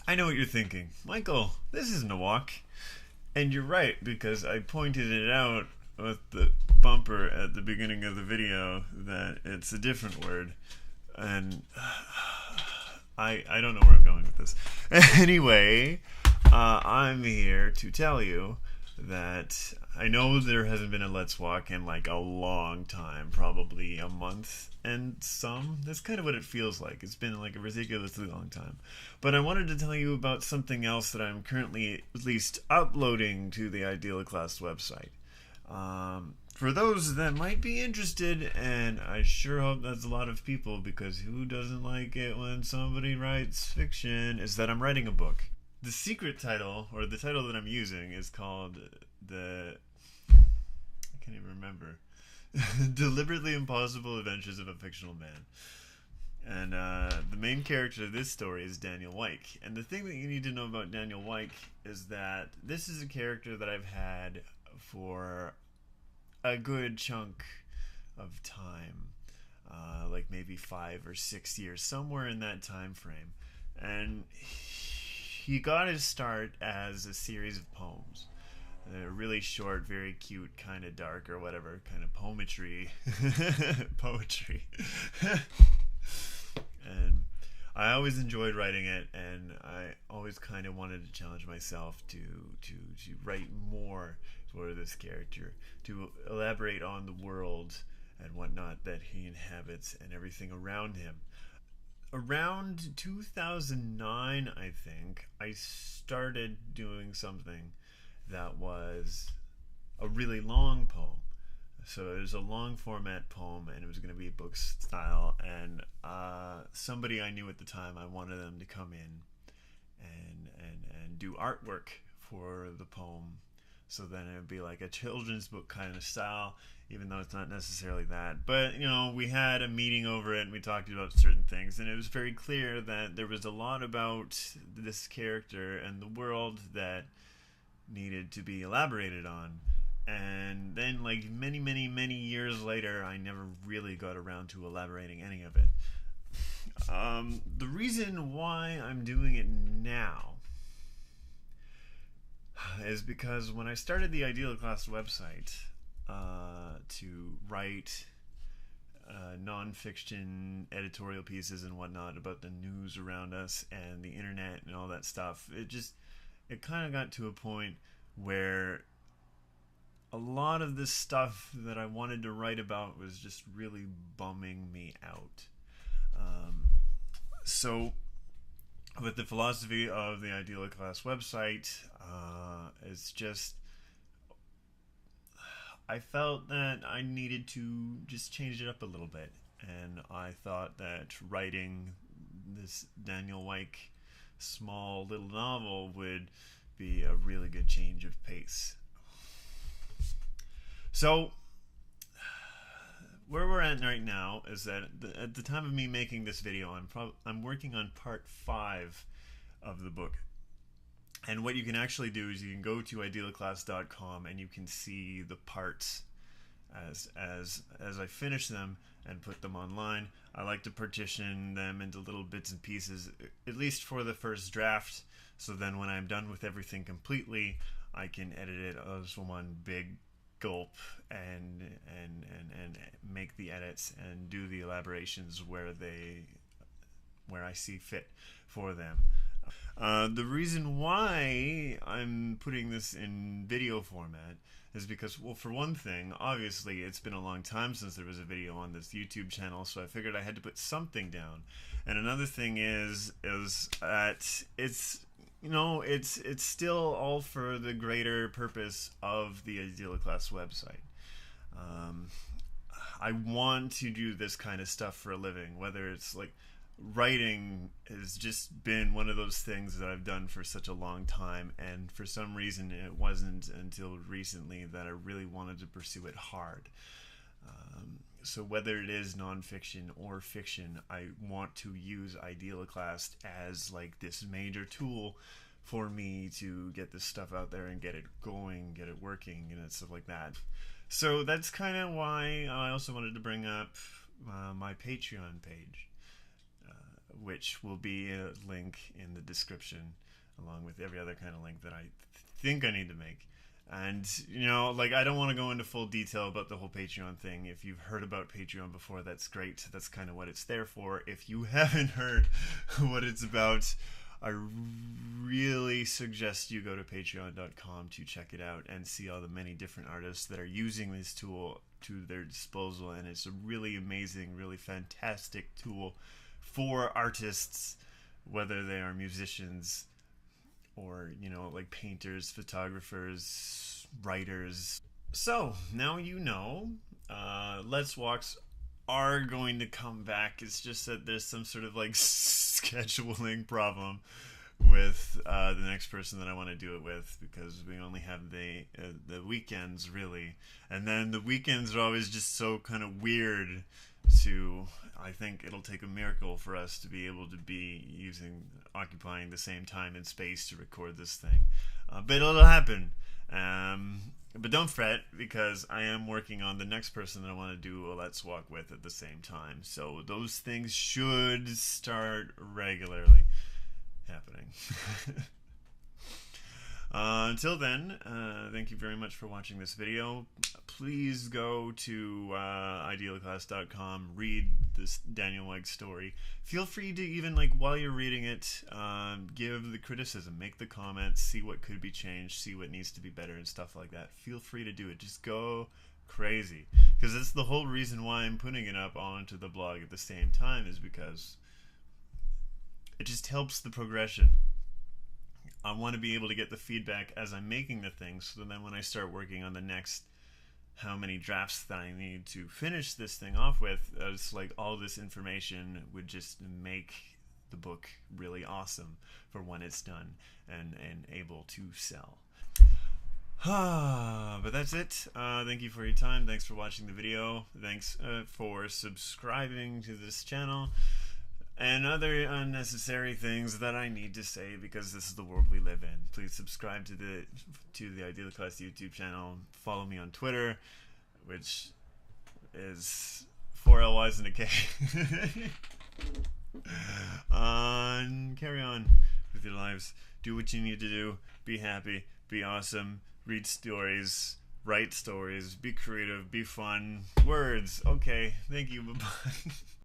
I know what you're thinking. Michael, this isn't a walk. And you're right, because I pointed it out with the bumper at the beginning of the video that it's a different word. And I don't know where I'm going with this. Anyway, I'm here to tell you that I know there hasn't been a Let's Walk in like a long time, probably a month and some. That's kind of what it feels like. It's been like a ridiculously long time. But I wanted to tell you about something else that I'm currently at least uploading to the Idealoclast website. For those that might be interested, and I sure hope that's a lot of people, because who doesn't like it when somebody writes fiction, is that I'm writing a book. The secret title, or the title that I'm using, is called I can't even remember. Deliberately Impossible Adventures of a Fictional Man. And the main character of this story is Daniel Wyke. And the thing that you need to know about Daniel Wyke is that this is a character that I've had for a good chunk of time. Like maybe 5 or 6 years, somewhere in that time frame. And he got his start as a series of poems. Really short, very cute, kind of dark or whatever, kind of poetry. Poetry. And I always enjoyed writing it, and I always kind of wanted to challenge myself to write more for this character, to elaborate on the world and whatnot that he inhabits and everything around him. Around 2009, I think, I started doing something that was a really long poem. So it was a long format poem, and it was going to be book style. And somebody I knew at the time, I wanted them to come in and do artwork for the poem. So then it would be like a children's book kind of style, even though it's not necessarily that. But, you know, we had a meeting over it, and we talked about certain things, and it was very clear that there was a lot about this character and the world that needed to be elaborated on. And then, like, many years later, I never really got around to elaborating any of it. The reason why I'm doing it now is because when I started the Idealoclast website to write non-fiction editorial pieces and whatnot about the news around us and the internet and all that stuff, it kind of got to a point where a lot of this stuff that I wanted to write about was just really bumming me out. So with the philosophy of the Idealoclast website, it's just, I felt that I needed to just change it up a little bit, and I thought that writing this Daniel Wyke small little novel would be a really good change of pace. So where we're at right now is that at the time of me making this video, I'm working on part 5 of the book. And what you can actually do is you can go to idealoclast.com and you can see the parts as I finish them and put them online. I like to partition them into little bits and pieces, at least for the first draft, so then when I'm done with everything completely, I can edit it as one big gulp and make the edits and do the elaborations where I see fit for them. The reason why I'm putting this in video format is because, well, for one thing, obviously it's been a long time since there was a video on this YouTube channel, so I figured I had to put something down. And another thing is that it's, you know, it's still all for the greater purpose of the Idealoclast website. I want to do this kind of stuff for a living, whether it's like writing has just been one of those things that I've done for such a long time, and for some reason it wasn't until recently that I really wanted to pursue it hard. So whether it is nonfiction or fiction, I want to use Idealoclast as like this major tool for me to get this stuff out there and get it going, get it working, and stuff like that. So that's kind of why I also wanted to bring up my Patreon page. which will be a link in the description, along with every other kind of link that I think I need to make. And, you know, like, I don't want to go into full detail about the whole Patreon thing. If you've heard about Patreon before, that's great. That's kind of what it's there for. If you haven't heard what it's about, I really suggest you go to patreon.com to check it out and see all the many different artists that are using this tool to their disposal. And it's a really amazing, really fantastic tool for artists, whether they are musicians or, you know, like painters, photographers, writers. So now you know, Let's Walks are going to come back. It's just that there's some sort of like scheduling problem with the next person that I want to do it with, because we only have the weekends really, and then the weekends are always just so kind of weird. So I think it'll take a miracle for us to be able to be occupying the same time and space to record this thing, but it'll happen. But don't fret, because I am working on the next person that I want to do a Let's Walk with at the same time. So those things should start regularly happening. Until then, thank you very much for watching this video. Please go to Idealoclast.com, read this Daniel Weig story. Feel free to even, like, while you're reading it, give the criticism, make the comments, see what could be changed, see what needs to be better and stuff like that. Feel free to do it. Just go crazy, because that's the whole reason why I'm putting it up onto the blog at the same time, is because it just helps the progression. I want to be able to get the feedback as I'm making the things, so then when I start working on the next how many drafts that I need to finish this thing off with, it's like all this information would just make the book really awesome for when it's done and able to sell. But that's it. Thank you for your time. Thanks for watching the video. Thanks for subscribing to this channel. And other unnecessary things that I need to say, because this is the world we live in. Please subscribe to the Idealoclast YouTube channel. Follow me on Twitter, which is 4 LYs and a K. Carry on with your lives. Do what you need to do. Be happy. Be awesome. Read stories. Write stories. Be creative. Be fun. Words. Okay. Thank you. Bye-bye.